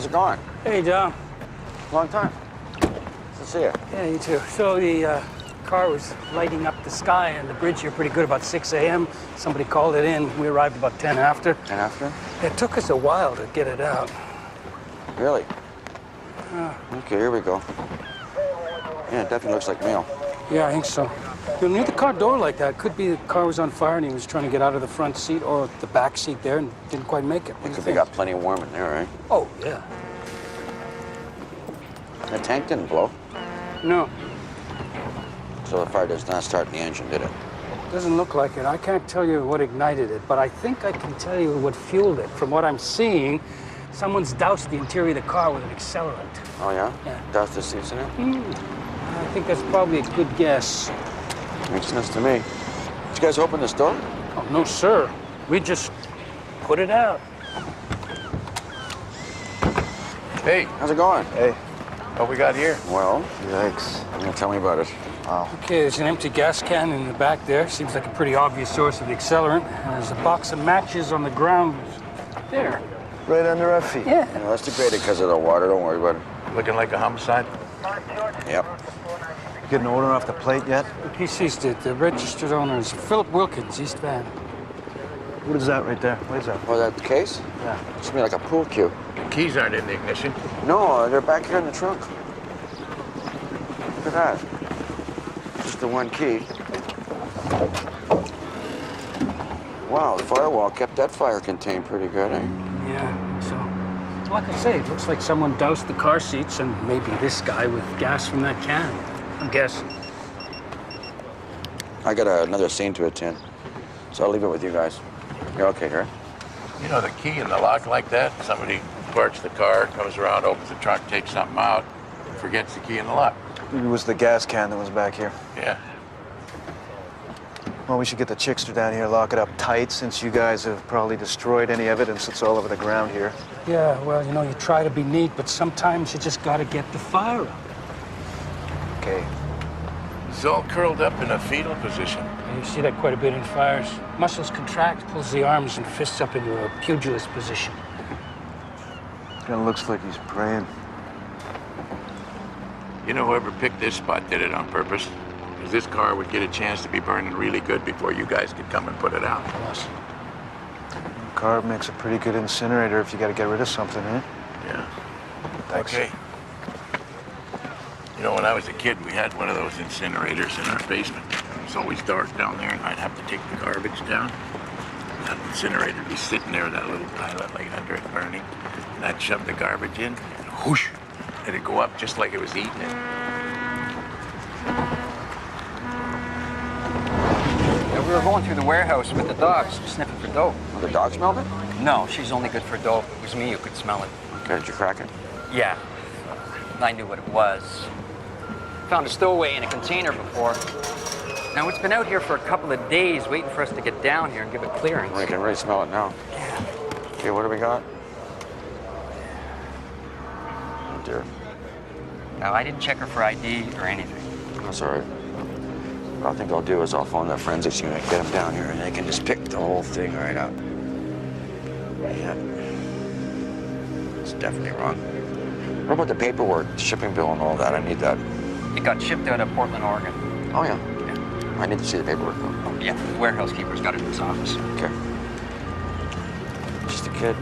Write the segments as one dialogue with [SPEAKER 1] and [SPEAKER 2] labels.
[SPEAKER 1] How's it going?
[SPEAKER 2] Hey, John.
[SPEAKER 1] Long time. Good to see you.
[SPEAKER 2] Yeah, you too. So the car was lighting up the sky and the bridge here pretty good about 6 a.m. Somebody called it in. We arrived about 10 after.
[SPEAKER 1] 10 after?
[SPEAKER 2] It took us a while to get it out.
[SPEAKER 1] Really? Okay, here we go. Yeah, it definitely looks like mail.
[SPEAKER 2] Yeah, I think so. You know, near the car door like that, could be the car was on fire and he was trying to get out of the front seat or the back seat there and didn't quite make it.
[SPEAKER 1] Because they got plenty warm in there, right?
[SPEAKER 2] Oh, yeah.
[SPEAKER 1] The tank didn't blow.
[SPEAKER 2] No,
[SPEAKER 1] So the fire does not start in the engine, did it?
[SPEAKER 2] doesn't look like it. I can't tell you what ignited it, but I think I can tell you what fueled it. From what I'm seeing, someone's doused the interior of the car with an accelerant.
[SPEAKER 1] Oh, yeah?
[SPEAKER 2] Yeah.
[SPEAKER 1] Doused the seats in it?
[SPEAKER 2] I think that's probably a good guess.
[SPEAKER 1] Makes sense to me. Did you guys open this door?
[SPEAKER 2] Oh, no, sir. We just put it out.
[SPEAKER 3] Hey,
[SPEAKER 1] How's it going?
[SPEAKER 3] hey, what we got here?
[SPEAKER 1] Well,
[SPEAKER 3] Yikes.
[SPEAKER 1] tell me about it.
[SPEAKER 3] Wow.
[SPEAKER 2] Okay, there's an empty gas can in the back there. Seems like a pretty obvious source of the accelerant. And there's a box of matches on the ground there.
[SPEAKER 3] Right under our feet.
[SPEAKER 2] Yeah.
[SPEAKER 1] You know, that's degraded because of the water. Don't worry about it.
[SPEAKER 3] Looking like a homicide.
[SPEAKER 1] Yep.
[SPEAKER 3] Get an order off the plate yet?
[SPEAKER 2] He seized it. The registered owner is Philip Wilkins, East Van.
[SPEAKER 3] What is that right there? What is that?
[SPEAKER 1] Oh, that case?
[SPEAKER 3] Yeah.
[SPEAKER 1] It's to me like a pool cue.
[SPEAKER 3] The keys aren't in the ignition.
[SPEAKER 1] No, they're back here in the trunk. Look at that. Just the one key. Wow, the firewall kept that fire contained pretty good, eh?
[SPEAKER 2] Yeah, so, like I say, it looks like someone doused the car seats and maybe this guy with gas from that can. I'm guessing.
[SPEAKER 1] I got another scene to attend, so I'll leave it with you guys. You're okay here?
[SPEAKER 4] You know, the key in the lock like that, somebody parks the car, comes around, opens the trunk, takes something out, forgets the key in the lock.
[SPEAKER 3] It was the gas can that was back here.
[SPEAKER 4] Yeah.
[SPEAKER 3] Well, we should get the chickster down here, lock it up tight, since you guys have probably destroyed any evidence that's all over the ground here.
[SPEAKER 2] Yeah, well, you know, you try to be neat, but sometimes you just gotta get the fire out.
[SPEAKER 3] Okay.
[SPEAKER 4] He's all curled up in a fetal position.
[SPEAKER 2] You see that quite a bit in fires. Muscles contract, pulls the arms and fists up into a pugilist position.
[SPEAKER 3] Kind of looks like he's praying.
[SPEAKER 4] You know, whoever picked this spot did it on purpose. Because this car would get a chance to be burning really good before you guys could come and put it out.
[SPEAKER 2] Yes.
[SPEAKER 3] Car makes a pretty good incinerator if you got to get rid of something, eh?
[SPEAKER 4] Yeah.
[SPEAKER 3] Thanks.
[SPEAKER 4] Okay. You know, when I was a kid, we had one of those incinerators in our basement. It was always dark down there, and I'd have to take the garbage down. That incinerator would be sitting there, that little pilot light under it burning. And I'd shove the garbage in, and whoosh, it'd go up just like it was eating it.
[SPEAKER 5] Yeah, we were going through the warehouse with the dogs, sniffing for dope.
[SPEAKER 1] Oh, the dog smelled it?
[SPEAKER 5] No, she's only good for dope. It was me who could smell it.
[SPEAKER 1] Okay, did you crack it?
[SPEAKER 5] Yeah, I knew what it was. Found a stowaway in a container before. Now, it's been out here for a couple of days waiting for us to get down here and give it clearance.
[SPEAKER 1] Well, you can really smell it now.
[SPEAKER 5] Yeah.
[SPEAKER 1] Okay, what do we got? Oh, dear.
[SPEAKER 5] Now, I didn't check her for ID or anything.
[SPEAKER 1] That's all right. What I think I'll do is I'll phone the forensics unit, get them down here, and they can just pick the whole thing right out. Yeah. It's definitely wrong. What about the paperwork, the shipping bill and all that? I need that.
[SPEAKER 5] It got shipped out of Portland, Oregon.
[SPEAKER 1] Oh, yeah.
[SPEAKER 5] Yeah.
[SPEAKER 1] I need to see the paperwork, though.
[SPEAKER 5] Oh, yeah, the warehouse keeper's got it in his office.
[SPEAKER 1] Okay. Just a kid.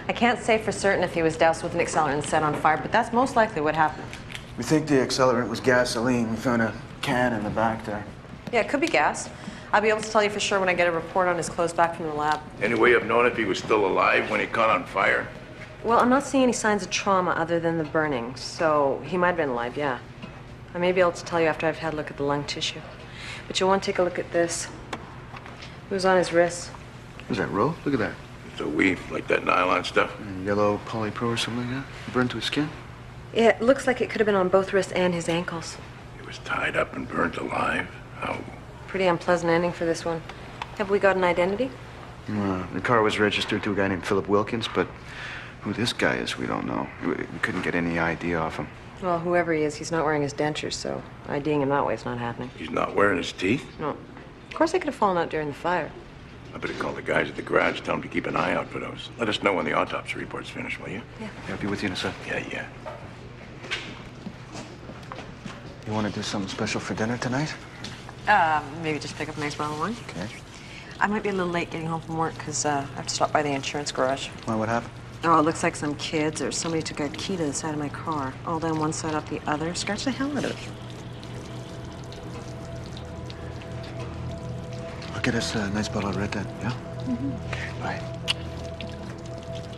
[SPEAKER 6] I can't say for certain if he was doused with an accelerant and set on fire, but that's most likely what happened.
[SPEAKER 3] We think the accelerant was gasoline. We found a can in the back there.
[SPEAKER 6] Yeah, it could be gas. I'll be able to tell you for sure when I get a report on his clothes back from the lab.
[SPEAKER 4] Any way of knowing if he was still alive when he caught on fire?
[SPEAKER 6] Well, I'm not seeing any signs of trauma other than the burning, so he might have been alive, yeah. I may be able to tell you after I've had a look at the lung tissue. But you'll want to take a look at this. It was on his wrist.
[SPEAKER 3] What's that, rope? Look at that.
[SPEAKER 4] It's a weave, like that nylon stuff.
[SPEAKER 3] Yellow polypro or something like that? Burned to his skin?
[SPEAKER 6] Yeah, it looks like it could have been on both wrists and his ankles.
[SPEAKER 4] He was tied up and burnt alive. How?
[SPEAKER 6] Pretty unpleasant ending for this one. Have we got an identity?
[SPEAKER 3] The car was registered to a guy named Philip Wilkins, but who this guy is, we don't know. We couldn't get any ID off him.
[SPEAKER 6] Well, whoever he is, he's not wearing his dentures, so IDing him that way is not happening.
[SPEAKER 4] He's not wearing his teeth?
[SPEAKER 6] No. Of course, they could have fallen out during the fire.
[SPEAKER 4] I better call the guys at the garage, tell them to keep an eye out for those. Let us know when the autopsy report's finished, will you?
[SPEAKER 6] Yeah.
[SPEAKER 3] I'll be with you in a sec.
[SPEAKER 4] Yeah.
[SPEAKER 3] You want to do something special for dinner tonight?
[SPEAKER 6] Maybe just pick up a nice bottle of wine.
[SPEAKER 3] Okay.
[SPEAKER 6] I might be a little late getting home from work because I have to stop by the insurance garage.
[SPEAKER 3] Why, what happened?
[SPEAKER 6] Oh, it looks like some kids or somebody took a key to the side of my car. All down one side, up the other. Scratched the hell out of it.
[SPEAKER 3] I'll get us a nice bottle of red then, yeah?
[SPEAKER 7] Okay, bye.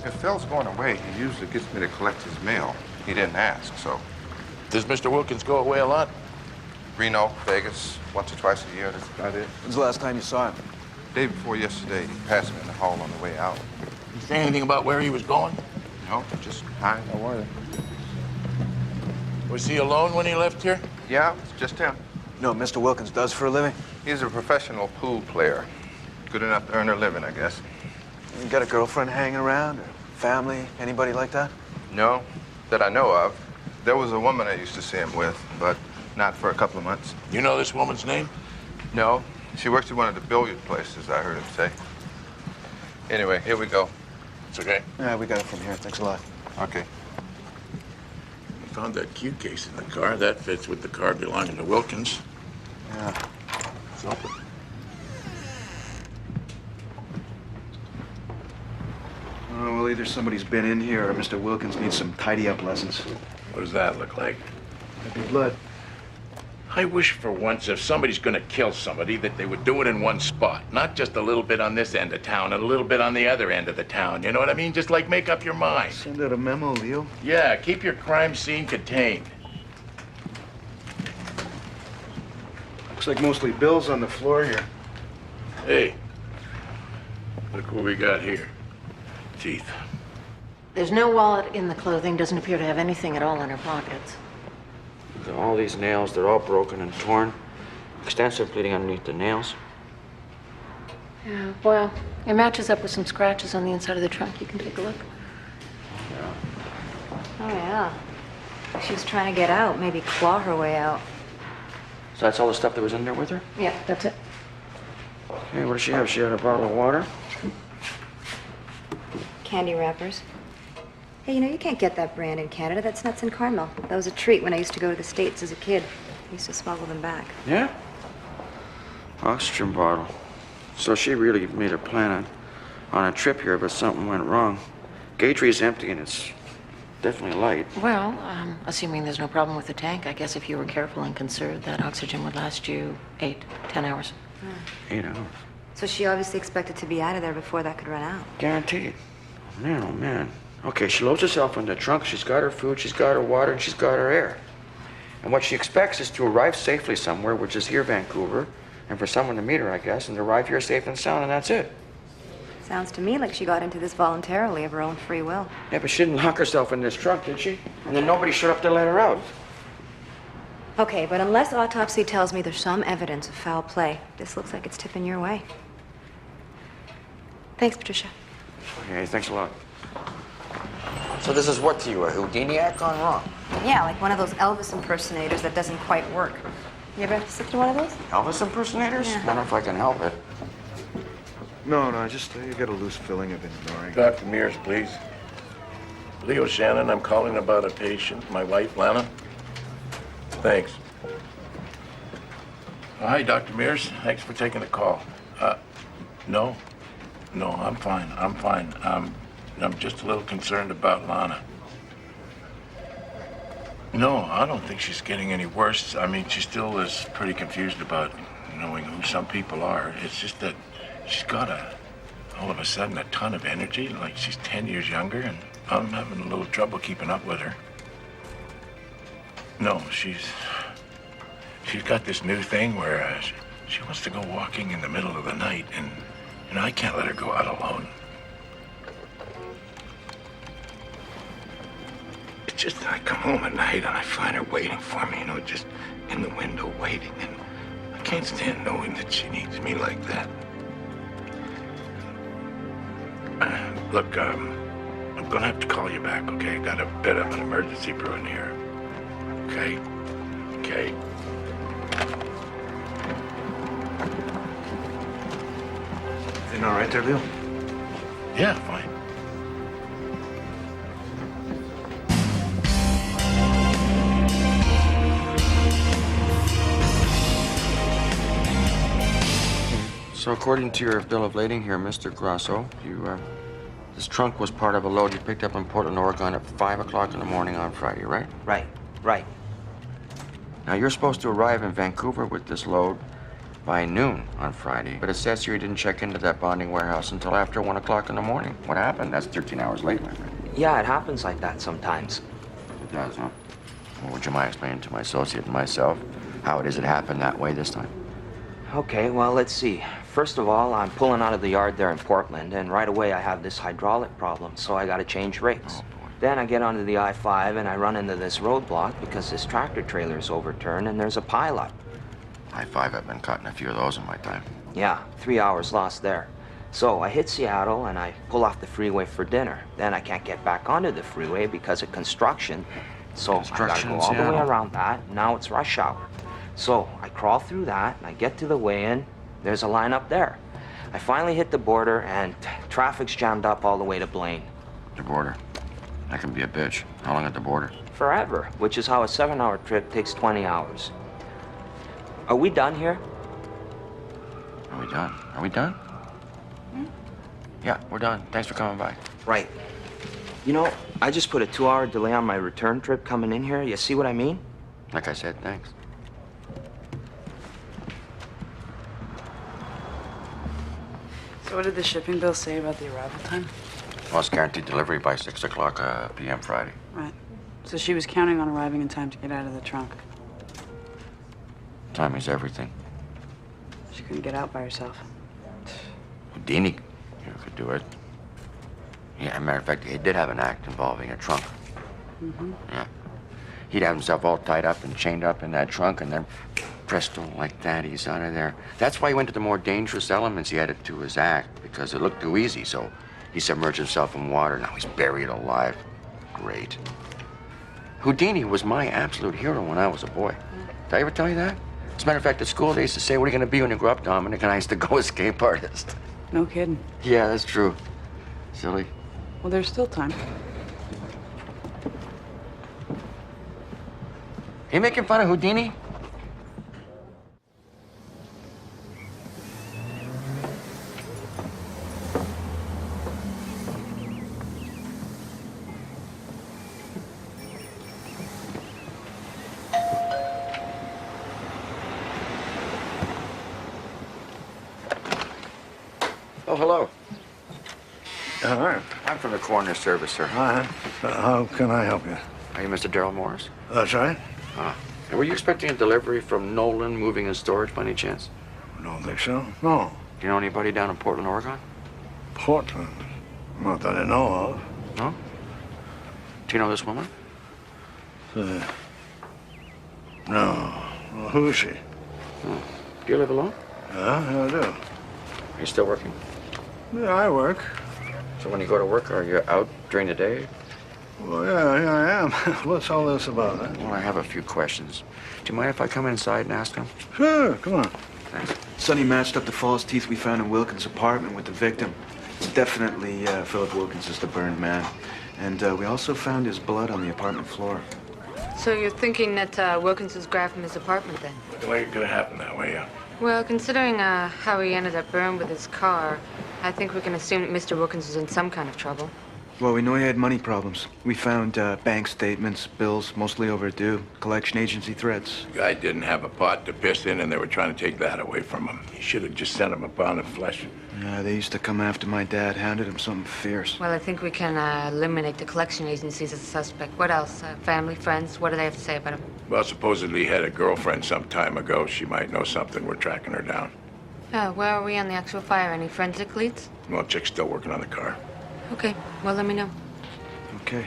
[SPEAKER 7] If Phil's going away, he usually gets me to collect his mail. He didn't ask, so.
[SPEAKER 4] Does Mr. Wilkins go away a lot?
[SPEAKER 7] Reno, Vegas, once or twice a year, that's about it.
[SPEAKER 3] When's the last time you saw him?
[SPEAKER 7] Day before yesterday, he passed me in the hall on the way out.
[SPEAKER 4] Did you say anything about where he was going?
[SPEAKER 7] No, just hi, how are you?
[SPEAKER 4] Was he alone when he left here?
[SPEAKER 7] Yeah, it's just him.
[SPEAKER 3] No, Mr. Wilkins does for a living?
[SPEAKER 7] He's a professional pool player. Good enough to earn a living, I guess.
[SPEAKER 3] You got a girlfriend hanging around, or family, anybody like that?
[SPEAKER 7] No, that I know of. There was a woman I used to see him with, but not for a couple of months.
[SPEAKER 4] You know this woman's name?
[SPEAKER 7] No, she works at one of the billiard places, I heard him say. Anyway, here we go.
[SPEAKER 4] It's okay.
[SPEAKER 3] Yeah, we got it from here. Thanks a lot.
[SPEAKER 7] Okay.
[SPEAKER 4] I found that Q case in the car. That fits with the car belonging to Wilkins.
[SPEAKER 3] Yeah.
[SPEAKER 4] It's open.
[SPEAKER 3] Oh, well, either somebody's been in here or Mr. Wilkins needs some tidy-up lessons.
[SPEAKER 4] What does that look like?
[SPEAKER 3] That'd be blood.
[SPEAKER 4] I wish for once if somebody's gonna kill somebody that they would do it in one spot. Not just a little bit on this end of town and a little bit on the other end of the town. You know what I mean? Just like make up your mind.
[SPEAKER 3] Send out a memo, Leo.
[SPEAKER 4] Yeah, keep your crime scene contained.
[SPEAKER 3] Looks like mostly bills on the floor here.
[SPEAKER 4] Hey, look what we got here. Teeth.
[SPEAKER 8] There's no wallet in the clothing. Doesn't appear to have anything at all in her pockets.
[SPEAKER 1] All these nails, they're all broken and torn. Extensive bleeding underneath the nails.
[SPEAKER 8] Yeah, well, it matches up with some scratches on the inside of the trunk. You can take a look.
[SPEAKER 6] Oh, yeah. She was trying to get out, maybe claw her way out.
[SPEAKER 1] So that's all the stuff that was in there with her?
[SPEAKER 8] Yeah, that's it.
[SPEAKER 1] Okay, what does she have? She had a bottle of water.
[SPEAKER 6] Candy wrappers. Hey, you know, you can't get that brand in Canada. That's nuts and caramel. That was a treat when I used to go to the States as a kid. I used to smuggle them back.
[SPEAKER 1] Yeah? Oxygen bottle. So she really made a plan on a trip here, but something went wrong. Gauge is empty and it's definitely light.
[SPEAKER 8] Well, assuming there's no problem with the tank, I guess if you were careful and conserved, that oxygen would last you 8, 10 hours.
[SPEAKER 1] 8 hours.
[SPEAKER 6] So she obviously expected to be out of there before that could run out.
[SPEAKER 1] Guaranteed. Man, oh man. Okay, she loads herself in the trunk. She's got her food, she's got her water, and she's got her air. And what she expects is to arrive safely somewhere, which is here, Vancouver, and for someone to meet her, I guess, and to arrive here safe and sound, and that's it.
[SPEAKER 6] Sounds to me like she got into this voluntarily of her own free will.
[SPEAKER 1] Yeah, but she didn't lock herself in this trunk, did she? And then nobody showed up to let her out.
[SPEAKER 6] Okay, but unless autopsy tells me there's some evidence of foul play, this looks like it's tipping your way. Thanks, Patricia.
[SPEAKER 1] Okay, thanks a lot. So this is what to you, a Houdiniac gone wrong?
[SPEAKER 6] Yeah, like one of those Elvis impersonators that doesn't quite work. You ever have to sit through one of those?
[SPEAKER 1] Elvis impersonators?
[SPEAKER 6] Yeah.
[SPEAKER 1] Wonder if I can help it.
[SPEAKER 3] No, just you got a loose feeling of ignoring.
[SPEAKER 4] Dr. Mears, please. Leo Shannon, I'm calling about a patient, my wife, Lana. Thanks. Hi, Dr. Mears. Thanks for taking the call. No, I'm fine. I'm just a little concerned about Lana. No, I don't think she's getting any worse. I mean, she still is pretty confused about knowing who some people are. It's just that she's got all of a sudden, a ton of energy, like she's 10 years younger, and I'm having a little trouble keeping up with her. No, she's got this new thing where she wants to go walking in the middle of the night, and I can't let her go out alone. It's just that I come home at night and I find her waiting for me, just in the window waiting, and I can't stand knowing that she needs me like that. Look, I'm gonna have to call you back, okay? Got a bit of an emergency brewing here. Okay. Okay.
[SPEAKER 3] Everything all right there, Bill?
[SPEAKER 4] Yeah, fine.
[SPEAKER 1] So according to your bill of lading here, Mr. Grosso, this trunk was part of a load you picked up in Portland, Oregon at 5 o'clock in the morning on Friday, right? Right. Now, you're supposed to arrive in Vancouver with this load by noon on Friday, but it says here you didn't check into that bonding warehouse until after 1 o'clock in the morning. What happened? That's 13 hours late, my friend.
[SPEAKER 9] Yeah, it happens like that sometimes.
[SPEAKER 1] It does, huh? Well, would you mind explaining to my associate and myself how it is it happened that way this time?
[SPEAKER 9] Okay, well, let's see. First of all, I'm pulling out of the yard there in Portland, and right away I have this hydraulic problem, so I gotta change rates.
[SPEAKER 1] Oh, boy.
[SPEAKER 9] Then I get onto the I-5 and I run into this roadblock because this tractor trailer is overturned and there's a pileup.
[SPEAKER 1] I-5, I've been caught in a few of those in my time.
[SPEAKER 9] Yeah, 3 hours lost there. So I hit Seattle and I pull off the freeway for dinner. Then I can't get back onto the freeway because of construction. So I gotta go all the way around that. Now it's rush hour. So I crawl through that and I get to the weigh-in. There's a line up there. I finally hit the border and traffic's jammed up all the way to Blaine.
[SPEAKER 1] The border. That can be a bitch. How long at the border?
[SPEAKER 9] Forever, which is how a 7-hour trip takes 20 hours. Are we done here?
[SPEAKER 1] Are we done? Are we done? Yeah, we're done. Thanks for coming by.
[SPEAKER 9] Right. You know, I just put a 2-hour delay on my return trip coming in here. You see what I mean?
[SPEAKER 1] Like I said, thanks.
[SPEAKER 10] So what did the shipping bill say about the arrival time?
[SPEAKER 1] Well, it's guaranteed delivery by 6 o'clock p.m. Friday.
[SPEAKER 10] Right. So she was counting on arriving in time to get out of the trunk.
[SPEAKER 1] Time is everything.
[SPEAKER 10] She couldn't get out by herself.
[SPEAKER 1] Houdini could do it. Yeah, as a matter of fact, he did have an act involving a trunk.
[SPEAKER 10] Mm-hmm.
[SPEAKER 1] Yeah. He'd have himself all tied up and chained up in that trunk, and then presto, like that, he's out of there. That's why he went to the more dangerous elements he added to his act, because it looked too easy, so he submerged himself in water. Now he's buried alive. Great. Houdini was my absolute hero when I was a boy. Did I ever tell you that? As a matter of fact, at school they used to say, what are you going to be when you grow up, Dominic? And I used to go escape artist.
[SPEAKER 10] No kidding.
[SPEAKER 1] Yeah, that's true. Silly.
[SPEAKER 10] Well, there's still time.
[SPEAKER 1] You making fun of Houdini? Oh, hello.
[SPEAKER 3] Hi.
[SPEAKER 1] I'm from the coroner's service, sir.
[SPEAKER 3] Hi. How can I help you?
[SPEAKER 1] Are you Mr. Darrell Morris?
[SPEAKER 3] That's right.
[SPEAKER 1] And were you expecting a delivery from Nolan Moving and Storage by any chance?
[SPEAKER 3] Don't think so. No.
[SPEAKER 1] Do you know anybody down in Portland, Oregon?
[SPEAKER 3] Portland? Not that I know of.
[SPEAKER 1] No? Do you know this woman?
[SPEAKER 3] No. Well, who is she?
[SPEAKER 1] Do you live alone?
[SPEAKER 3] Yeah, I do.
[SPEAKER 1] Are you still working?
[SPEAKER 3] Yeah, I work.
[SPEAKER 1] So when you go to work, are you out during the day?
[SPEAKER 3] Well, yeah, I am. What's all this about, huh?
[SPEAKER 1] Well, I have a few questions. Do you mind if I come inside and ask them?
[SPEAKER 3] Sure, come on.
[SPEAKER 1] Thanks.
[SPEAKER 11] Sonny matched up the false teeth we found in Wilkins' apartment with the victim. It's definitely Philip Wilkins is the burned man. And we also found his blood on the apartment floor.
[SPEAKER 6] So you're thinking that Wilkins was grabbed from his apartment then?
[SPEAKER 4] The way it could have happened that way, yeah.
[SPEAKER 6] Well, considering how he ended up burned with his car, I think we can assume that Mr. Wilkins is in some kind of trouble.
[SPEAKER 11] Well, we know he had money problems. We found bank statements, bills, mostly overdue, collection agency threats.
[SPEAKER 4] The guy didn't have a pot to piss in, and they were trying to take that away from him. He should have just sent him a pound of flesh.
[SPEAKER 11] Yeah, they used to come after my dad, hounded him something fierce.
[SPEAKER 6] Well, I think we can eliminate the collection agencies as a suspect. What else? Family, friends? What do they have to say about him?
[SPEAKER 4] Well, supposedly he had a girlfriend some time ago. She might know something. We're tracking her down.
[SPEAKER 6] Where are we on the actual fire? Any forensic leads?
[SPEAKER 4] Well, chick's still working on the car.
[SPEAKER 6] Okay, well, let me know.
[SPEAKER 11] Okay.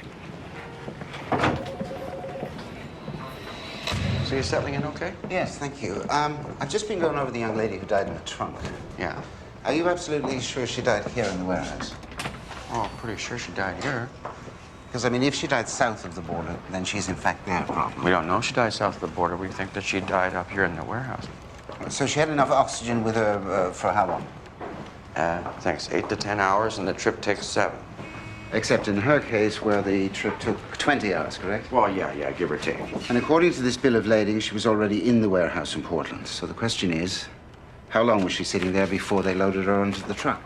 [SPEAKER 1] So you're settling in okay?
[SPEAKER 12] Yes, thank you. I've just been going over the young lady who died in the trunk.
[SPEAKER 1] Yeah.
[SPEAKER 12] Are you absolutely sure she died here in the warehouse?
[SPEAKER 1] Oh, I'm pretty sure she died here.
[SPEAKER 12] Because, I mean, if she died south of the border, then she's in fact their problem.
[SPEAKER 1] We don't know she died south of the border. We think that she died up here in the warehouse.
[SPEAKER 12] So she had enough oxygen with her for how long?
[SPEAKER 1] Thanks. 8 to 10 hours, and the trip takes 7.
[SPEAKER 12] Except in her case, where the trip took 20 hours, correct?
[SPEAKER 1] Well, yeah, give or take.
[SPEAKER 12] And according to this bill of lading, she was already in the warehouse in Portland. So the question is, how long was she sitting there before they loaded her onto the truck?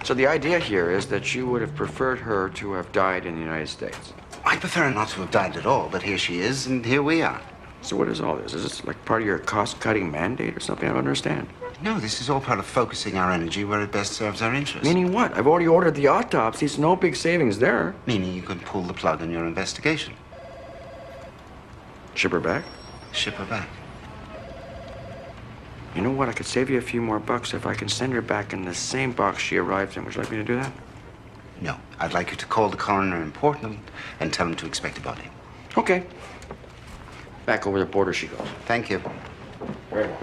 [SPEAKER 1] So the idea here is that you would have preferred her to have died in the United States.
[SPEAKER 12] I prefer not to have died at all, but here she is, and here we are.
[SPEAKER 1] So what is all this? Is this like part of your cost-cutting mandate or something? I don't understand.
[SPEAKER 12] No, this is all part of focusing our energy where it best serves our interests.
[SPEAKER 1] Meaning what? I've already ordered the autopsies. No big savings there.
[SPEAKER 12] Meaning you can pull the plug on your investigation.
[SPEAKER 1] Ship her back?
[SPEAKER 12] Ship her back.
[SPEAKER 1] You know what? I could save you a few more bucks if I can send her back in the same box she arrived in. Would you like me to do that?
[SPEAKER 12] No. I'd like you to call the coroner in Portland and tell him to expect a body.
[SPEAKER 1] Okay. Back over the border she goes.
[SPEAKER 12] Thank you.
[SPEAKER 1] Very well.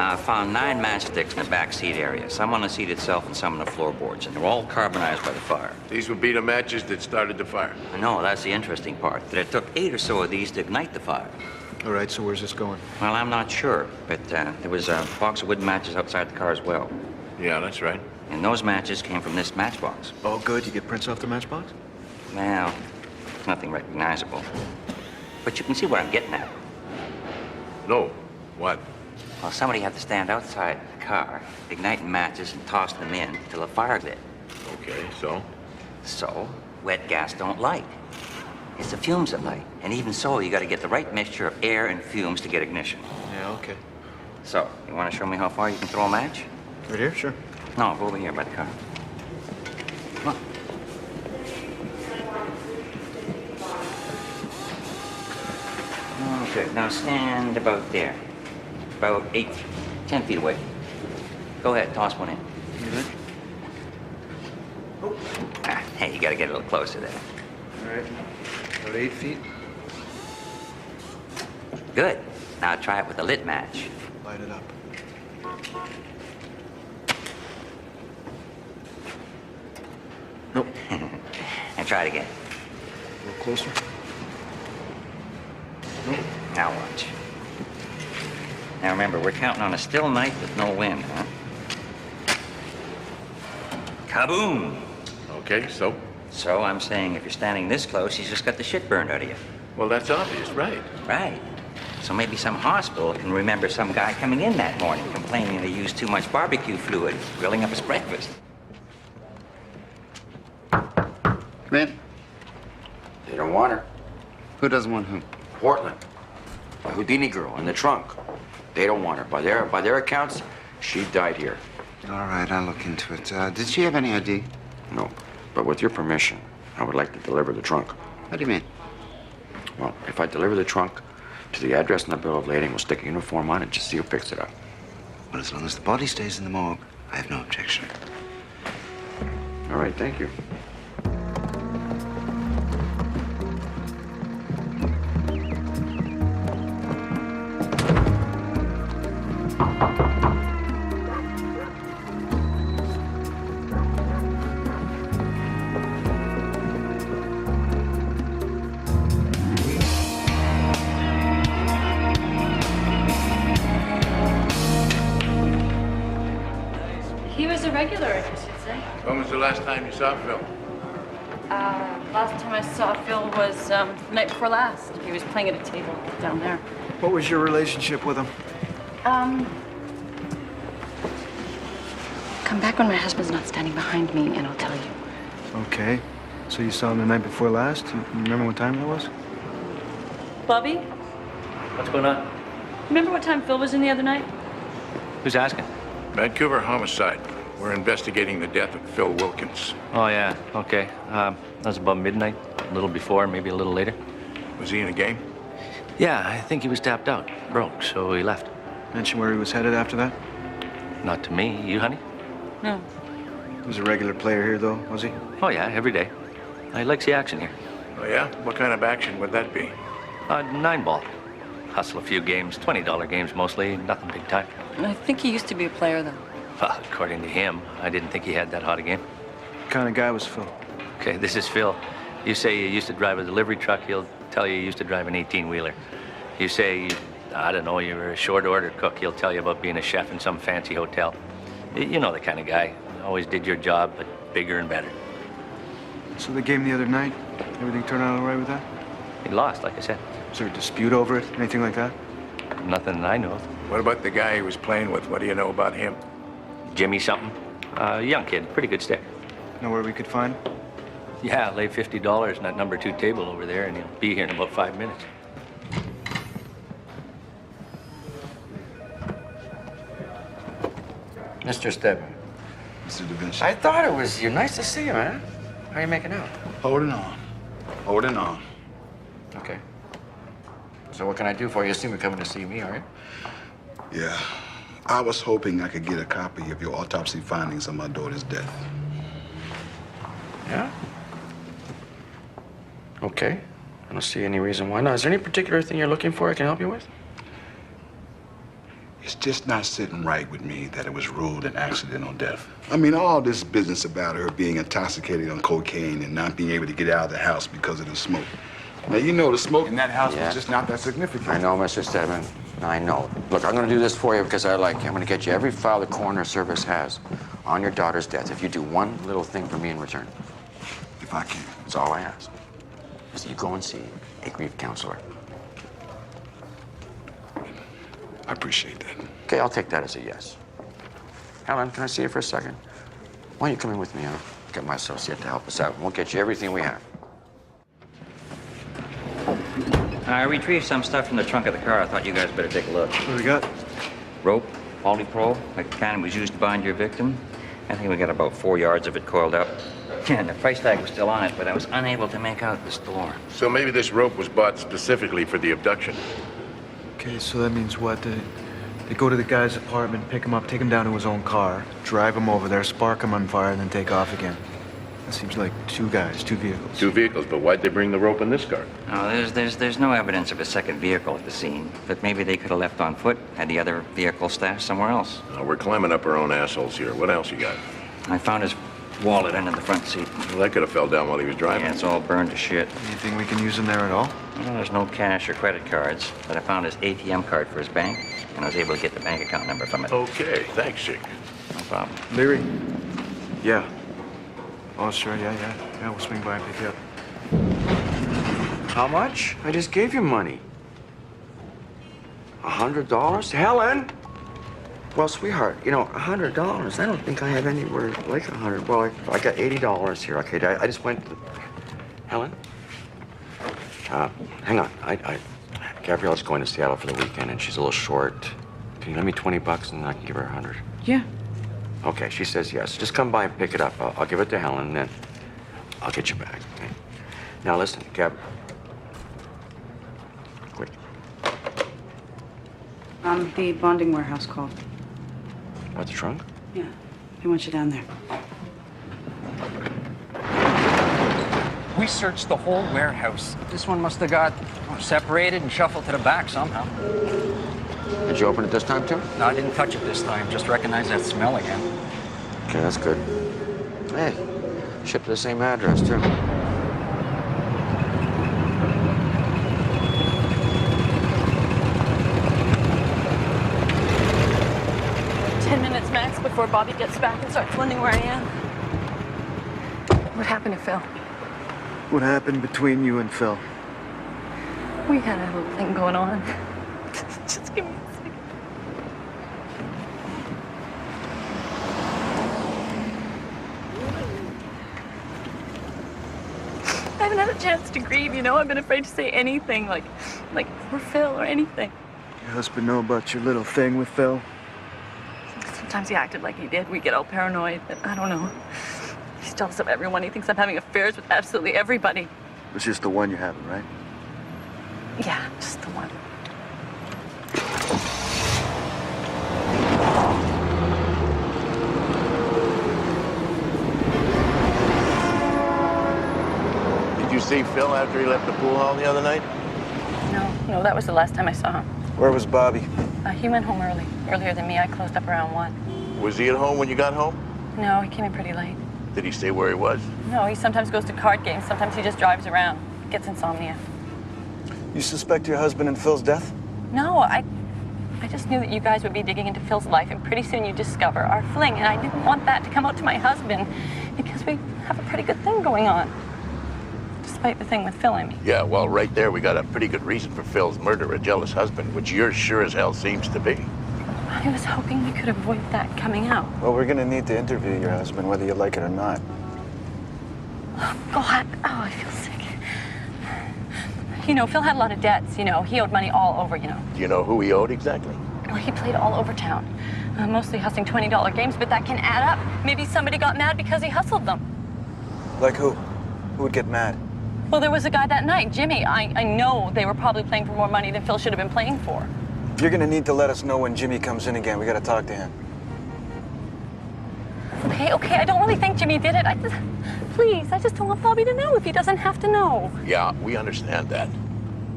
[SPEAKER 5] I found 9 matchsticks in the back seat area, some on the seat itself and some on the floorboards, and they're all carbonized by the fire.
[SPEAKER 4] These would be the matches that started the fire.
[SPEAKER 5] I know, that's the interesting part, that it took 8 or so of these to ignite the fire.
[SPEAKER 3] All right, so where's this going?
[SPEAKER 5] Well, I'm not sure, but there was a box of wooden matches outside the car as well.
[SPEAKER 4] Yeah, that's right.
[SPEAKER 5] And those matches came from this matchbox.
[SPEAKER 3] Oh, good. You get prints off the matchbox?
[SPEAKER 5] Well, nothing recognizable. But you can see what I'm getting at.
[SPEAKER 4] No. What?
[SPEAKER 5] Well, somebody had to stand outside the car, igniting matches and toss them in till the fire lit.
[SPEAKER 4] Okay, so?
[SPEAKER 5] So, wet gas don't light. It's the fumes that light. And even so, you gotta get the right mixture of air and fumes to get ignition.
[SPEAKER 3] Yeah, okay.
[SPEAKER 5] So, you wanna show me how far you can throw a match?
[SPEAKER 3] Right here? Sure.
[SPEAKER 5] No, go over here by the car. Come on. Okay, now stand about there. About 10 feet away. Go ahead, toss one in.
[SPEAKER 3] You ready?
[SPEAKER 5] Ah, hey, you gotta get a little closer there.
[SPEAKER 3] All right. About 8 feet.
[SPEAKER 5] Good. Now try it with a lit match.
[SPEAKER 3] Light it up. Nope.
[SPEAKER 5] And try it again.
[SPEAKER 3] A little closer. Nope.
[SPEAKER 5] Now watch. Now remember, we're counting on a still night with no wind, huh? Kaboom!
[SPEAKER 4] Okay, so?
[SPEAKER 5] So I'm saying if you're standing this close, you just got the shit burned out of you.
[SPEAKER 4] Well, that's obvious, right?
[SPEAKER 5] Right. So maybe some hospital can remember some guy coming in that morning complaining they used too much barbecue fluid grilling up his breakfast.
[SPEAKER 12] Come in.
[SPEAKER 1] They don't want her.
[SPEAKER 12] Who doesn't want whom?
[SPEAKER 1] Portland. The Houdini girl in the trunk. They don't want her. By their accounts, she died here.
[SPEAKER 12] All right, I'll look into it. Did she have any ID?
[SPEAKER 1] No. But with your permission, I would like to deliver the trunk.
[SPEAKER 12] What do you mean?
[SPEAKER 1] Well, if I deliver the trunk to the address in the bill of lading, we'll stick a uniform on it, just see who picks it up.
[SPEAKER 12] Well, as long as the body stays in the morgue, I have no objection.
[SPEAKER 1] All right, thank you.
[SPEAKER 13] He was a regular, I guess you'd say.
[SPEAKER 4] When was the last time you saw Phil?
[SPEAKER 13] Last time I saw Phil was the night before last. He was playing at a table down there.
[SPEAKER 3] What was your relationship with him?
[SPEAKER 13] Come back when my husband's not standing behind me and I'll tell you.
[SPEAKER 3] Okay. So you saw him the night before last? You remember what time that was?
[SPEAKER 13] Bobby,
[SPEAKER 14] What's going on?
[SPEAKER 13] remember what time Phil was in the other night?
[SPEAKER 14] Who's asking?
[SPEAKER 4] Vancouver homicide. We're investigating the death of Phil Wilkins.
[SPEAKER 14] Oh, yeah. Okay. That was about midnight, a little before, maybe a little later.
[SPEAKER 4] Was he in a game?
[SPEAKER 14] Yeah, I think he was tapped out. Broke, so he left.
[SPEAKER 3] Mention where he was headed after that?
[SPEAKER 14] Not to me. You, honey?
[SPEAKER 13] No.
[SPEAKER 3] He was a regular player here, though, was he?
[SPEAKER 14] Oh, yeah, every day. He likes the action here.
[SPEAKER 4] Oh, yeah? What kind of action would that be?
[SPEAKER 14] 9-ball. Hustle a few games, $20 games mostly, nothing big time.
[SPEAKER 13] I think he used to be a player, though.
[SPEAKER 14] Well, according to him, I didn't think he had that hot a game.
[SPEAKER 11] What kind of guy was Phil?
[SPEAKER 14] Okay, this is Phil. You say you used to drive a delivery truck, he'll tell you used to drive an 18-wheeler. You say, I don't know, you were a short order cook, he'll tell you about being a chef in some fancy hotel. You know the kind of guy. Always did your job, but bigger and better.
[SPEAKER 11] So the game the other night, everything turned out all right with that?
[SPEAKER 14] He lost, like I said.
[SPEAKER 11] Was there a dispute over it? Anything like that?
[SPEAKER 14] Nothing that I know of.
[SPEAKER 4] What about the guy he was playing with? What do you know about him?
[SPEAKER 14] Jimmy something. Young kid, pretty good stick.
[SPEAKER 11] Know where we could find him?
[SPEAKER 14] Yeah, lay $50 in that number 2 table over there, and he'll be here in about 5 minutes.
[SPEAKER 1] Mr. Stedman.
[SPEAKER 15] Mr. Da Vinci.
[SPEAKER 1] I thought it was you. Nice to see you, man. How are you making out?
[SPEAKER 15] Holding on. Holding on.
[SPEAKER 1] Okay. So what can I do for you? You assume you're coming to see me, are you?
[SPEAKER 15] Yeah. I was hoping I could get a copy of your autopsy findings on my daughter's death.
[SPEAKER 1] Yeah? Okay. I don't see any reason why not. Is there any particular thing you're looking for I can help you with?
[SPEAKER 15] It's just not sitting right with me that it was ruled an accidental death. I mean, all this business about her being intoxicated on cocaine and not being able to get out of the house because of the smoke. Now, you know the smoke in that house was just not that significant.
[SPEAKER 1] I know, Mr. Stedman. I know. Look, I'm going to do this for you because I like you. I'm going to get you every file the coroner service has on your daughter's death if you do one little thing for me in return.
[SPEAKER 15] If I can.
[SPEAKER 1] That's all I ask. Is that you go and see a grief counselor.
[SPEAKER 15] I appreciate that.
[SPEAKER 1] Okay, I'll take that as a yes. Helen, can I see you for a second? Why don't you come in with me? I'll get my associate to help us out. We'll get you everything we have.
[SPEAKER 5] I retrieved some stuff from the trunk of the car. I thought you guys better take a look.
[SPEAKER 11] What do we got?
[SPEAKER 5] Rope, polypro, the kind was used to bind your victim. I think we got about 4 yards of it coiled up. And the price tag was still on it, but I was unable to make out the store.
[SPEAKER 4] So maybe this rope was bought specifically for the abduction.
[SPEAKER 11] Okay, so that means what? They go to the guy's apartment, pick him up, take him down to his own car, drive him over there, spark him on fire, and then take off again. That seems like 2 guys, 2 vehicles.
[SPEAKER 4] 2 vehicles, but why'd they bring the rope in this car?
[SPEAKER 5] No, there's no evidence of a second vehicle at the scene, but maybe they could have left on foot, had the other vehicle stashed somewhere else.
[SPEAKER 4] We're climbing up our own assholes here. What else you got?
[SPEAKER 5] I found his wallet under the front seat.
[SPEAKER 4] Well, that could have fell down while he was driving.
[SPEAKER 5] Yeah, it's all burned to shit.
[SPEAKER 11] Anything we can use in there at all?
[SPEAKER 5] Well, there's no cash or credit cards, but I found his ATM card for his bank, and I was able to get the bank account number from it.
[SPEAKER 4] Okay, thanks, Chick.
[SPEAKER 5] No problem.
[SPEAKER 11] Leary? Yeah. Oh, sure, yeah. We'll swing by and pick you up.
[SPEAKER 1] How much? I just gave you money. $100? Helen! Well, sweetheart, you know, $100, I don't think I have anywhere like 100. Well, I got $80 here. Okay, I just went to the... Helen? Hang on. Gabrielle's going to Seattle for the weekend, and she's a little short. Can you lend me $20 and I can give her 100?
[SPEAKER 10] Yeah.
[SPEAKER 1] Okay, she says yes. Just come by and pick it up. I'll give it to Helen, and then I'll get you back, okay? Now, listen, Gab. Quick.
[SPEAKER 10] The bonding warehouse called.
[SPEAKER 1] What, the trunk?
[SPEAKER 10] Yeah. They want you down there.
[SPEAKER 5] We searched the whole warehouse. This one must have got separated and shuffled to the back somehow.
[SPEAKER 1] Did you open it this time, too?
[SPEAKER 5] No, I didn't touch it this time. Just recognized that smell again.
[SPEAKER 1] Okay, that's good. Hey, shipped to the same address, too.
[SPEAKER 13] Max before Bobby gets back and starts wondering where I am. What happened to Phil?
[SPEAKER 11] What happened between you and Phil?
[SPEAKER 13] We had a little thing going on. Just give me a second. I haven't had a chance to grieve, you know? I've been afraid to say anything, like for Phil or anything.
[SPEAKER 11] Your husband know about your little thing with Phil?
[SPEAKER 13] Sometimes he acted like he did. We get all paranoid, but I don't know. He's jealous of everyone. He thinks I'm having affairs with absolutely everybody.
[SPEAKER 11] It's just the one you're having, right?
[SPEAKER 13] Yeah, just the one.
[SPEAKER 4] Did you see Phil after he left the pool hall the other night?
[SPEAKER 13] No, that was the last time I saw him.
[SPEAKER 11] Where was Bobby?
[SPEAKER 13] He went home earlier than me. I closed up around 1.
[SPEAKER 4] Was he at home when you got home?
[SPEAKER 13] No, he came in pretty late.
[SPEAKER 4] Did he say where he was?
[SPEAKER 13] No, he sometimes goes to card games. Sometimes he just drives around. Gets insomnia.
[SPEAKER 11] You suspect your husband in Phil's death?
[SPEAKER 13] No, I just knew that you guys would be digging into Phil's life, and pretty soon you'd discover our fling, and I didn't want that to come out to my husband because we have a pretty good thing going on. Despite the thing with Phil, I mean.
[SPEAKER 4] Yeah, well, right there we got a pretty good reason for Phil's murder, a jealous husband, which yours sure as hell seems to be.
[SPEAKER 13] I was hoping we could avoid that coming out.
[SPEAKER 11] Well, we're gonna need to interview your husband, whether you like it or not.
[SPEAKER 13] Oh, God. Oh, I feel sick. You know, Phil had a lot of debts, you know. He owed money all over, you know.
[SPEAKER 4] Do you know who he owed exactly?
[SPEAKER 13] Well, he played all over town. Mostly hustling $20 games, but that can add up. Maybe somebody got mad because he hustled them.
[SPEAKER 11] Like who? Who would get mad?
[SPEAKER 13] Well, there was a guy that night, Jimmy. I know they were probably playing for more money than Phil should have been playing for.
[SPEAKER 11] You're gonna need to let us know when Jimmy comes in again. We gotta talk to him.
[SPEAKER 13] Okay, I don't really think Jimmy did it. Please, I just don't want Bobby to know if he doesn't have to know.
[SPEAKER 4] Yeah, we understand that.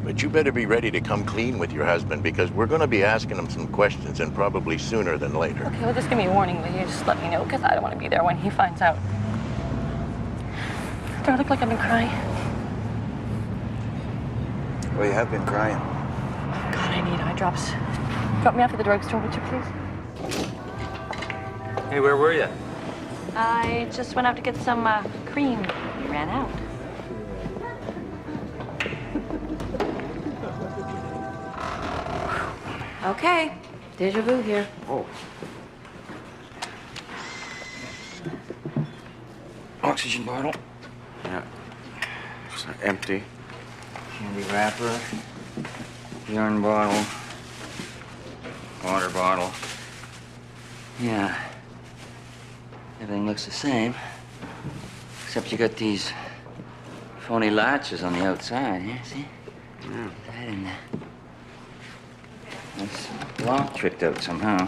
[SPEAKER 4] But you better be ready to come clean with your husband because we're going to be asking him some questions and probably sooner than later.
[SPEAKER 13] Okay, well, just give me a warning, will you? Just let me know because I don't want to be there when he finds out. Do I look like I've been crying?
[SPEAKER 11] Well, you have been crying.
[SPEAKER 13] God, I need eye drops. Drop me off at the drugstore, would you please?
[SPEAKER 14] Hey, where were you?
[SPEAKER 8] I just went out to get some cream. We ran out. Okay, deja vu here.
[SPEAKER 1] Oh. Oxygen bottle. Yeah. It's empty. Candy wrapper. Yarn bottle. Water bottle. Yeah. Everything looks the same. Except you got these phony latches on the outside, yeah, see? Yeah. That in there. That's lock tricked out somehow.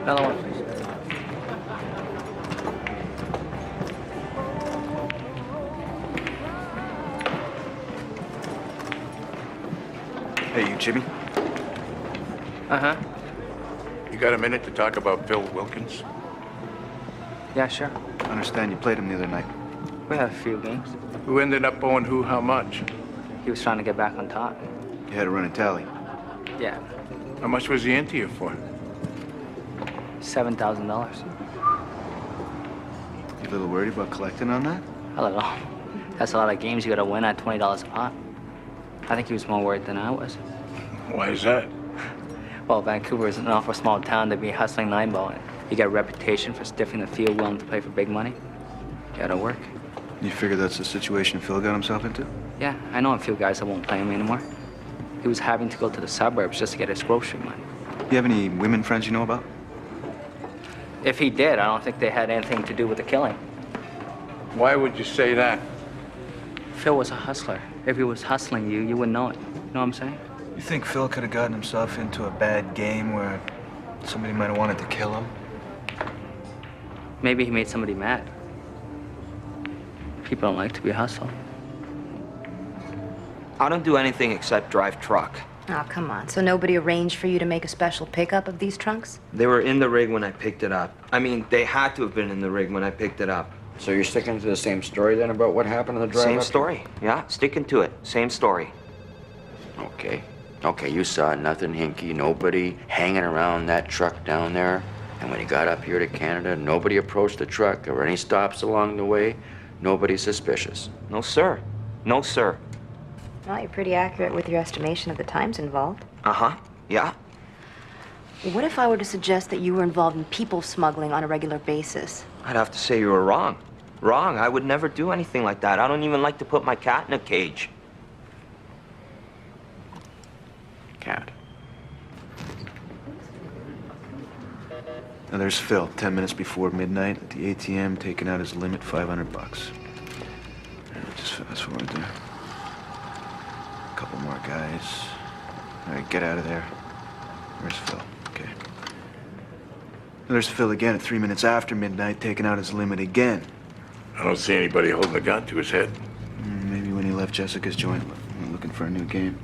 [SPEAKER 14] Another one, please.
[SPEAKER 11] Hey, you Jimmy?
[SPEAKER 14] Uh-huh.
[SPEAKER 4] You got a minute to talk about Phil Wilkins?
[SPEAKER 14] Yeah, sure.
[SPEAKER 11] I understand you played him the other night.
[SPEAKER 14] We had a few games.
[SPEAKER 4] Who ended up owing who how much?
[SPEAKER 14] He was trying to get back on top.
[SPEAKER 11] You had to run a tally.
[SPEAKER 14] Yeah.
[SPEAKER 4] How much was he into you for?
[SPEAKER 14] $7,000.
[SPEAKER 11] You a little worried about collecting on that?
[SPEAKER 14] I don't know. That's a lot of games you gotta win at $20 a pop. I think he was more worried than I was.
[SPEAKER 4] Why is that?
[SPEAKER 14] Well, Vancouver is an awful small town to be hustling 9-ball in. You got a reputation for stiffing the field willing to play for big money. You gotta work.
[SPEAKER 11] You figure that's the situation Phil got himself into?
[SPEAKER 14] Yeah, I know a few guys that won't play him anymore. He was having to go to the suburbs just to get his grocery money.
[SPEAKER 11] You have any women friends you know about?
[SPEAKER 14] If he did, I don't think they had anything to do with the killing.
[SPEAKER 4] Why would you say that?
[SPEAKER 14] Phil was a hustler. If he was hustling you, you wouldn't know it. You know what I'm saying?
[SPEAKER 11] You think Phil could have gotten himself into a bad game where somebody might have wanted to kill him?
[SPEAKER 14] Maybe he made somebody mad. People don't like to be hustled.
[SPEAKER 9] I don't do anything except drive truck.
[SPEAKER 16] Oh, come on. So nobody arranged for you to make a special pickup of these trunks?
[SPEAKER 9] They were in the rig when I picked it up. I mean, they had to have been in the rig when I picked it up.
[SPEAKER 1] So you're sticking to the same story then about what happened on the drive
[SPEAKER 9] Same
[SPEAKER 1] up?
[SPEAKER 9] story. Yeah, sticking to it. Same story.
[SPEAKER 1] Okay. Okay, you saw nothing hinky, nobody hanging around that truck down there. And when you got up here to Canada, nobody approached the truck. There were any stops along the way. Nobody suspicious.
[SPEAKER 9] No, sir. No, sir.
[SPEAKER 16] Well, you're pretty accurate with your estimation of the times involved.
[SPEAKER 9] Uh-huh. Yeah.
[SPEAKER 16] What if I were to suggest that you were involved in people smuggling on a regular basis?
[SPEAKER 9] I'd have to say you were wrong. Wrong. I would never do anything like that. I don't even like to put my cat in a cage.
[SPEAKER 1] Cat.
[SPEAKER 11] Now there's Phil, 10 minutes before midnight at the ATM, taking out his limit, $500. Just fast forward there. A couple more guys. All right, get out of there. Where's Phil? Okay. Now there's Phil again at 3 minutes after midnight, taking out his limit again.
[SPEAKER 4] I don't see anybody holding a gun to his head.
[SPEAKER 11] Maybe when he left Jessica's joint, looking for a new game.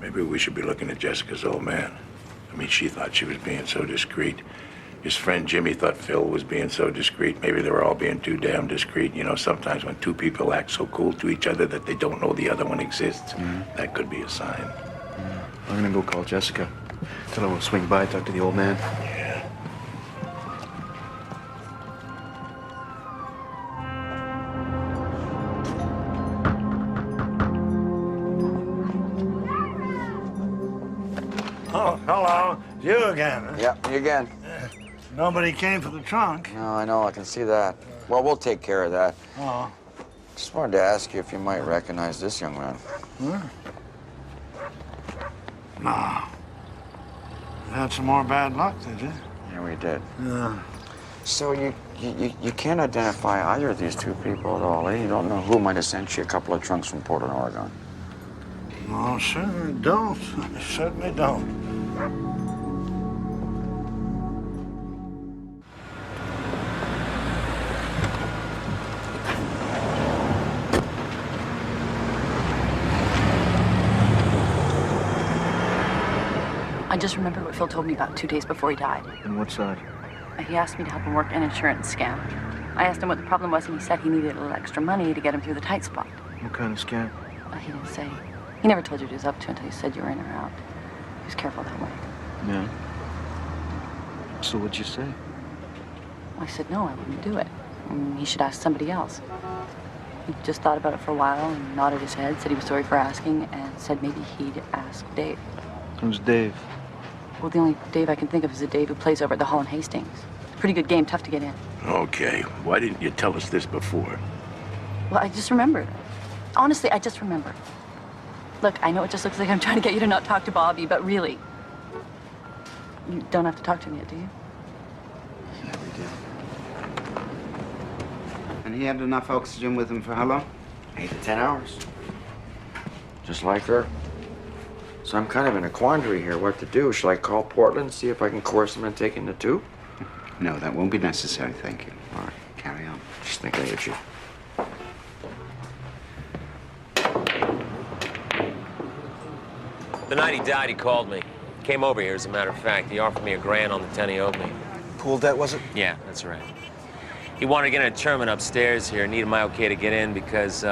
[SPEAKER 4] Maybe we should be looking at Jessica's old man. I mean, she thought she was being so discreet. His friend Jimmy thought Phil was being so discreet. Maybe they were all being too damn discreet. You know, sometimes when two people act so cool to each other that they don't know the other one exists, that could be a sign.
[SPEAKER 11] I'm gonna go call Jessica. Tell her we'll swing by, talk to the old man.
[SPEAKER 4] Yeah.
[SPEAKER 17] Oh, hello. You again, huh?
[SPEAKER 1] Yeah, me again.
[SPEAKER 17] Nobody came for the trunk.
[SPEAKER 1] No, I know, I can see that. Well, we'll take care of that.
[SPEAKER 17] Oh.
[SPEAKER 1] Just wanted to ask you if you might recognize this young man.
[SPEAKER 17] Huh? No. You had some more bad luck, did you?
[SPEAKER 1] Yeah, we did.
[SPEAKER 17] Yeah.
[SPEAKER 1] So you can't identify either of these two people at all, eh? You don't know who might have sent you a couple of trunks from Portland, Oregon.
[SPEAKER 17] No, certainly don't. I certainly don't.
[SPEAKER 13] I just remembered what Phil told me about 2 days before he died.
[SPEAKER 11] And what's that?
[SPEAKER 13] He asked me to help him work an insurance scam. I asked him what the problem was, and he said he needed a little extra money to get him through the tight spot.
[SPEAKER 11] What kind of scam?
[SPEAKER 13] He didn't say. He never told you what he was up to until you said you were in or out. He was careful that way.
[SPEAKER 11] Yeah. So what'd you say?
[SPEAKER 13] I said no, I wouldn't do it. And he should ask somebody else. He just thought about it for a while and nodded his head, said he was sorry for asking, and said maybe he'd ask Dave.
[SPEAKER 11] Who's Dave?
[SPEAKER 13] Well, the only Dave I can think of is the Dave who plays over at the Hall in Hastings. Pretty good game, tough to get in.
[SPEAKER 4] Okay, why didn't you tell us this before?
[SPEAKER 13] Well, I just remembered. Honestly, I just remembered. Look, I know it just looks like I'm trying to get you to not talk to Bobby, but really, you don't have to talk to him yet, do you?
[SPEAKER 12] Yeah, we did. And he had enough oxygen with him for how long?
[SPEAKER 1] 8 to 10 hours. Just like her. So I'm kind of in a quandary here, what to do. Shall I call Portland, see if I can coerce them into taking the tube?
[SPEAKER 12] No, that won't be necessary, thank you. All right, carry on.
[SPEAKER 1] Just thinking of you.
[SPEAKER 18] The night he died, he called me. Came over here, as a matter of fact. He offered me $1,000 on the 10 he owed me.
[SPEAKER 11] Pool debt, was it?
[SPEAKER 18] Yeah, that's right. He wanted to get an tournament upstairs here. Needed my okay to get in because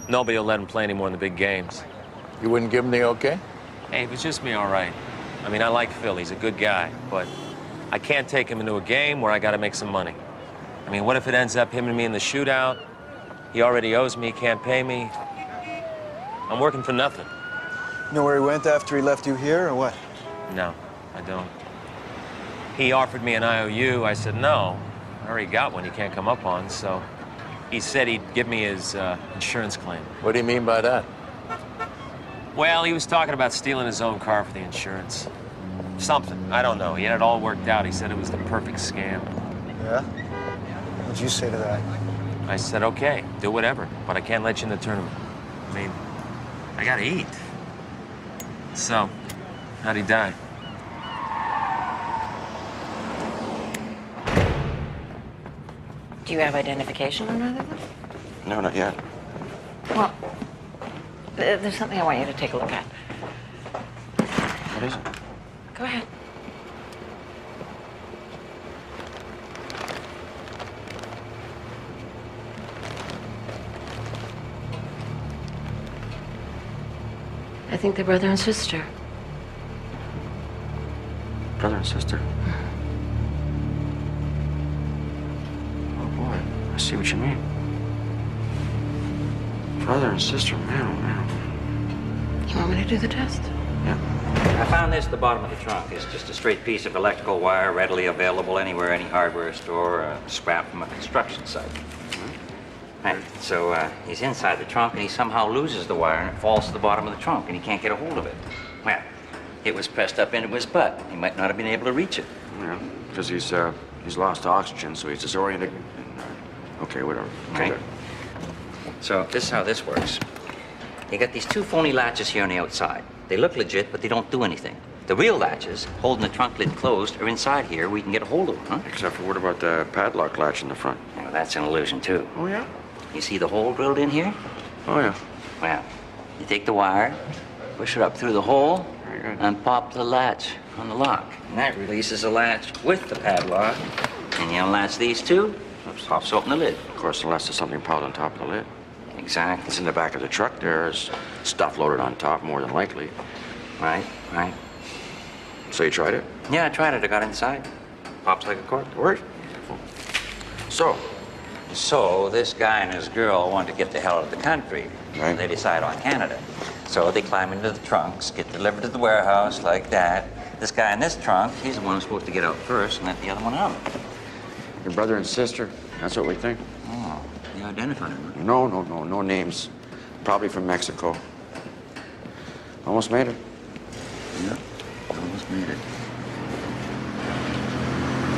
[SPEAKER 18] nobody will let him play anymore in the big games.
[SPEAKER 4] You wouldn't give him the okay?
[SPEAKER 18] Hey, it was just me, all right. I mean, I like Phil. He's a good guy, but I can't take him into a game where I got to make some money. I mean, what if it ends up him and me in the shootout? He already owes me, can't pay me. I'm working for nothing.
[SPEAKER 11] You know where he went after he left you here, or what?
[SPEAKER 18] No, I don't. He offered me an IOU. I said no. I already got one you can't come up on, so he said he'd give me his insurance claim.
[SPEAKER 4] What do you mean by that?
[SPEAKER 18] Well, he was talking about stealing his own car for the insurance. Something. I don't know. He had it all worked out. He said it was the perfect scam.
[SPEAKER 11] Yeah? What'd you say to that?
[SPEAKER 18] I said, okay, do whatever, but I can't let you in the tournament. I mean, I gotta eat. So, how'd he die?
[SPEAKER 8] Do you have identification on either of them?
[SPEAKER 1] No, not yet.
[SPEAKER 8] Well, there's something I want you to take a look at.
[SPEAKER 1] What is it?
[SPEAKER 8] Go ahead. I think they're brother and sister.
[SPEAKER 1] Brother and sister? Oh, boy. I see what you mean. Brother and sister, man, oh, man.
[SPEAKER 8] You want me to do the test?
[SPEAKER 1] Yeah.
[SPEAKER 5] I found this at the bottom of the trunk. It's just a straight piece of electrical wire readily available anywhere, any hardware store, scrap from a construction site. Right. So he's inside the trunk and he somehow loses the wire and it falls to the bottom of the trunk and he can't get a hold of it. Well, it was pressed up into his butt. He might not have been able to reach it.
[SPEAKER 1] Yeah, because he's lost oxygen, so he's disoriented. Okay, whatever.
[SPEAKER 5] Right. So this is how this works. You got these two phony latches here on the outside. They look legit, but they don't do anything. The real latches, holding the trunk lid closed, are inside here where you can get a hold of them, huh?
[SPEAKER 1] Except for what about the padlock latch in the front?
[SPEAKER 5] Well, that's an illusion, too.
[SPEAKER 1] Oh, yeah?
[SPEAKER 5] You see the hole drilled in here?
[SPEAKER 1] Oh, yeah.
[SPEAKER 5] Well, you take the wire, push it up through the hole,
[SPEAKER 1] There Very good.
[SPEAKER 5] And pop the latch on the lock. And that releases the latch with the padlock. And you unlatch these two, it pops open the lid.
[SPEAKER 1] Of course, unless there's something piled on top of the lid.
[SPEAKER 5] Exactly.
[SPEAKER 1] It's in the back of the truck. There's stuff loaded on top, more than likely.
[SPEAKER 5] Right, right.
[SPEAKER 1] So you tried it?
[SPEAKER 5] Yeah, I tried it. I got inside. Pops like a cork.
[SPEAKER 1] Word?
[SPEAKER 5] So this guy and his girl want to get the hell out of the country.
[SPEAKER 1] Right.
[SPEAKER 5] They decide on Canada. So they climb into the trunks, get delivered to the warehouse like that. This guy in this trunk, he's the one who's supposed to get out first and let the other one out.
[SPEAKER 1] Your brother and sister. That's what we think.
[SPEAKER 5] Oh, you identified him?
[SPEAKER 1] No names. Probably from Mexico. Almost made it.
[SPEAKER 5] Yeah, almost made it.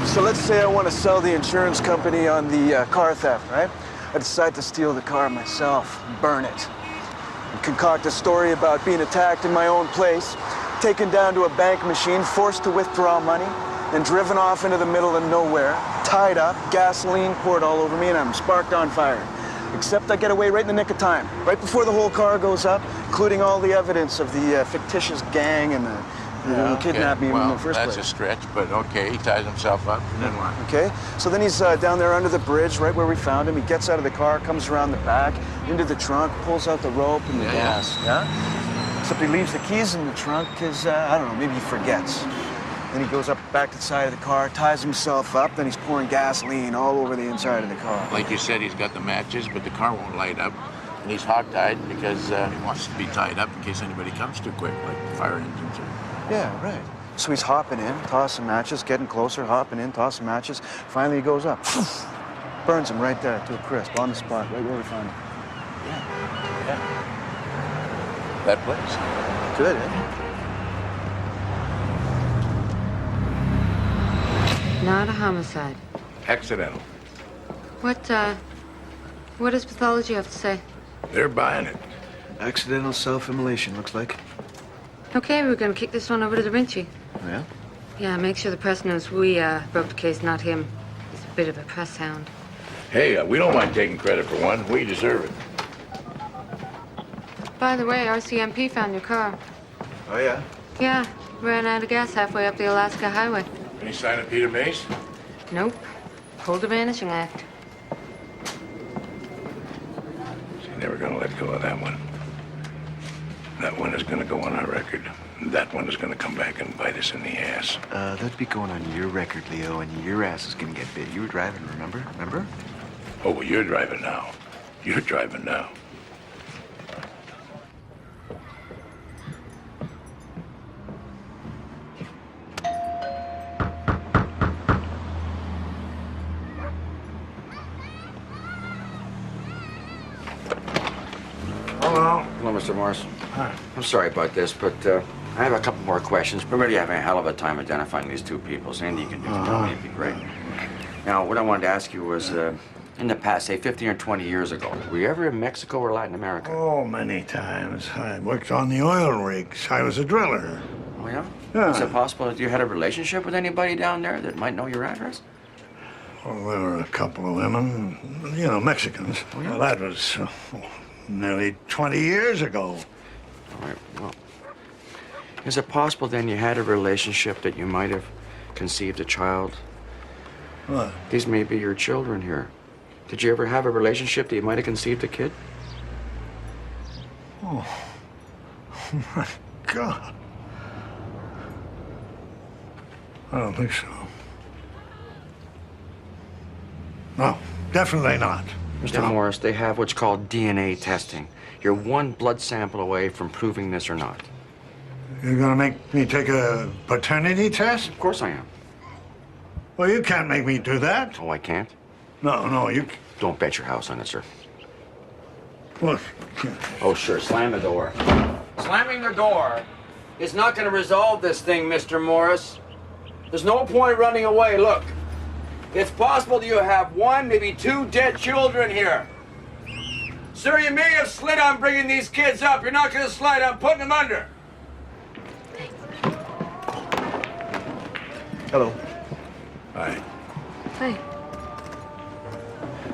[SPEAKER 3] So let's say I want to sell the insurance company on the car theft, right? I decide to steal the car myself, burn it. And concoct a story about being attacked in my own place, taken down to a bank machine, forced to withdraw money, and driven off into the middle of nowhere, tied up, gasoline poured all over me, and I'm sparked on fire. Except I get away right in the nick of time, right before the whole car goes up, including all the evidence of the fictitious gang and the kidnapped me in the first place.
[SPEAKER 4] That's a stretch, but okay, he ties himself up, and then what?
[SPEAKER 3] Okay, so then he's down there under the bridge, right where we found him. He gets out of the car, comes around the back, into the trunk, pulls out the rope and the gas, yeah? Except he leaves the keys in the trunk because, I don't know, maybe he forgets. Then he goes up back to the side of the car, ties himself up, then he's pouring gasoline all over the inside of the car.
[SPEAKER 4] Like you said, he's got the matches, but the car won't light up. And he's hog-tied because he wants to be tied up in case anybody comes too quick, like the fire engines or...
[SPEAKER 3] Yeah, right. So he's hopping in, tossing matches, getting closer, hopping in, tossing matches. Finally, he goes up. Burns him right there to a crisp, on the spot, right where we found him.
[SPEAKER 4] Yeah. That place?
[SPEAKER 3] Good, eh?
[SPEAKER 19] Not a homicide.
[SPEAKER 4] Accidental.
[SPEAKER 19] What does pathology have to say?
[SPEAKER 4] They're buying it.
[SPEAKER 11] Accidental self-immolation, looks like.
[SPEAKER 19] Okay, we're gonna kick this one over to Da Vinci.
[SPEAKER 11] Yeah?
[SPEAKER 19] Yeah, make sure the press knows we broke the case, not him. He's a bit of a press hound.
[SPEAKER 4] Hey, we don't mind taking credit for one. We deserve it.
[SPEAKER 19] By the way, RCMP found your car.
[SPEAKER 11] Oh, yeah?
[SPEAKER 19] Yeah, ran out of gas halfway up the Alaska Highway.
[SPEAKER 4] Any sign of Peter Mace?
[SPEAKER 19] Nope. Pulled a vanishing act.
[SPEAKER 4] She's never gonna let go of that one. That one is gonna go on our record. That one is gonna come back and bite us in the ass.
[SPEAKER 11] That'd be going on your record, Leo, and your ass is gonna get bit. You were driving, remember? Remember?
[SPEAKER 4] Oh, well, you're driving now. You're driving now.
[SPEAKER 1] Hello, Mr. Morris.
[SPEAKER 4] Hi.
[SPEAKER 1] I'm sorry about this, but I have a couple more questions. We're really having a hell of a time identifying these two people. So anything you can do to tell me would be great. Now, what I wanted to ask you was, in the past, say 15 or 20 years ago, were you ever in Mexico or Latin America?
[SPEAKER 17] Oh, many times. I worked on the oil rigs. I was a driller.
[SPEAKER 1] Oh, yeah?
[SPEAKER 17] Yeah.
[SPEAKER 1] Is it possible that you had a relationship with anybody down there that might know your address?
[SPEAKER 17] Well, there were a couple of women, you know, Mexicans.
[SPEAKER 1] Oh, yeah?
[SPEAKER 17] Well, that was nearly 20 years ago.
[SPEAKER 1] All right, well, is it possible then you had a relationship that you might have conceived a child?
[SPEAKER 17] What?
[SPEAKER 1] These may be your children here. Did you ever have a relationship that you might have conceived a kid?
[SPEAKER 17] Oh, my God. I don't think so. No, definitely not.
[SPEAKER 1] Mr. Morris, they have what's called DNA testing. You're one blood sample away from proving this or not.
[SPEAKER 17] You're gonna make me take a paternity test?
[SPEAKER 1] Of course I am.
[SPEAKER 17] Well, you can't make me do that.
[SPEAKER 1] Oh, I can't?
[SPEAKER 17] No, you...
[SPEAKER 1] Don't bet your house on it, sir.
[SPEAKER 17] Look.
[SPEAKER 1] Oh, sure. Slam the door.
[SPEAKER 20] Slamming the door is not going to resolve this thing, Mr. Morris. There's no point running away. Look, it's possible that you have one, maybe two dead children here. Sir, you may have slid on bringing these kids up. You're not going to slide on putting them under.
[SPEAKER 11] Hello.
[SPEAKER 4] Hi.
[SPEAKER 19] Hi.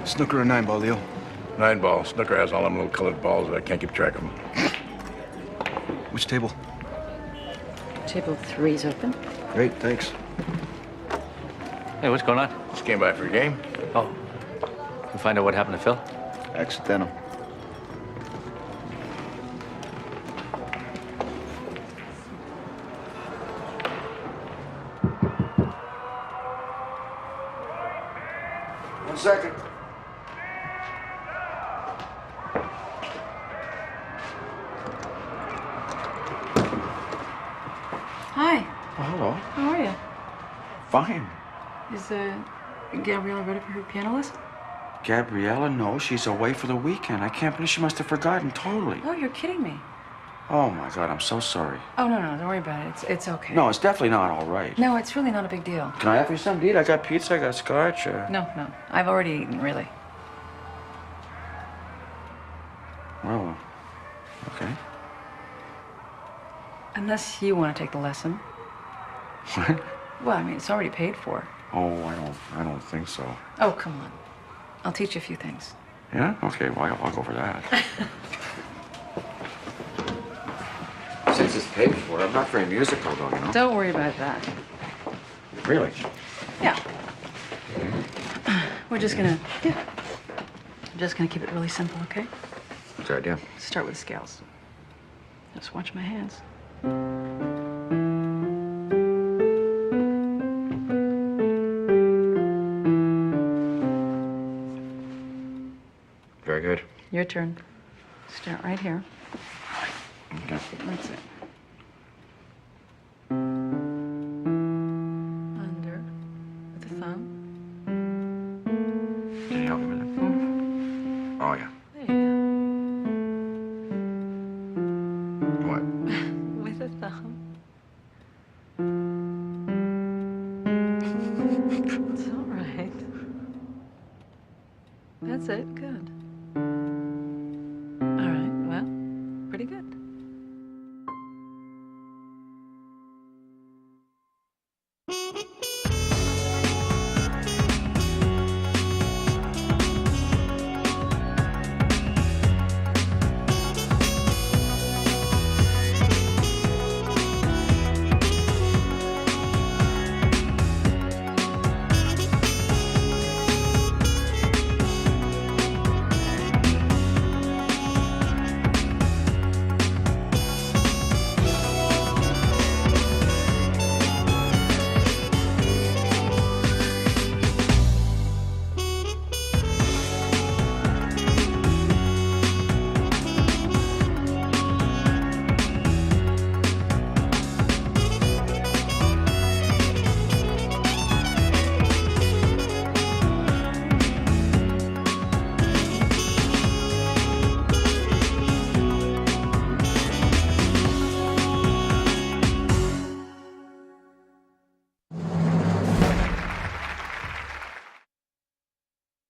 [SPEAKER 11] Snooker or 9-ball, Leo?
[SPEAKER 4] 9-ball. Snooker has all them little colored balls that I can't keep track of them.
[SPEAKER 11] Which table?
[SPEAKER 8] Table 3's open.
[SPEAKER 11] Great, thanks.
[SPEAKER 14] Hey, what's going on?
[SPEAKER 4] Just came by for a game.
[SPEAKER 14] Oh. You find out what happened to Phil?
[SPEAKER 11] Accidental.
[SPEAKER 20] One second.
[SPEAKER 10] Hi.
[SPEAKER 1] Oh, hello.
[SPEAKER 10] How are you?
[SPEAKER 1] Fine.
[SPEAKER 10] Is Gabriella ready for her piano lesson?
[SPEAKER 1] Gabriella? No, she's away for the weekend. I can't believe she must have forgotten totally.
[SPEAKER 10] Oh, you're kidding me.
[SPEAKER 1] Oh, my God, I'm so sorry.
[SPEAKER 10] Oh, no, don't worry about it. It's okay.
[SPEAKER 1] No, it's definitely not all right.
[SPEAKER 10] No, it's really not a big deal.
[SPEAKER 1] Can I offer you something to eat? I got pizza, I got scotch.
[SPEAKER 10] No. I've already eaten, really.
[SPEAKER 1] Well, okay.
[SPEAKER 10] Unless you want to take the lesson.
[SPEAKER 1] What?
[SPEAKER 10] Well, I mean, it's already paid for.
[SPEAKER 1] Oh, I don't think so.
[SPEAKER 10] Oh, come on. I'll teach you a few things.
[SPEAKER 1] Yeah? Okay, well, I'll go for that. Since it's paid for, I'm not very musical, though, you know?
[SPEAKER 10] Don't worry about that.
[SPEAKER 1] Really?
[SPEAKER 10] Yeah. We're just gonna keep it really simple, okay?
[SPEAKER 1] Good idea.
[SPEAKER 10] Start with scales. Just watch my hands.
[SPEAKER 1] Very good.
[SPEAKER 10] Your turn. Start right here.
[SPEAKER 1] Okay.
[SPEAKER 10] That's it. Under with the thumb.
[SPEAKER 1] Can you help me with it?
[SPEAKER 10] Mm-hmm.
[SPEAKER 1] Oh, yeah.
[SPEAKER 10] There you
[SPEAKER 1] What?
[SPEAKER 10] go. With the thumb. It's all right. That's it. Good.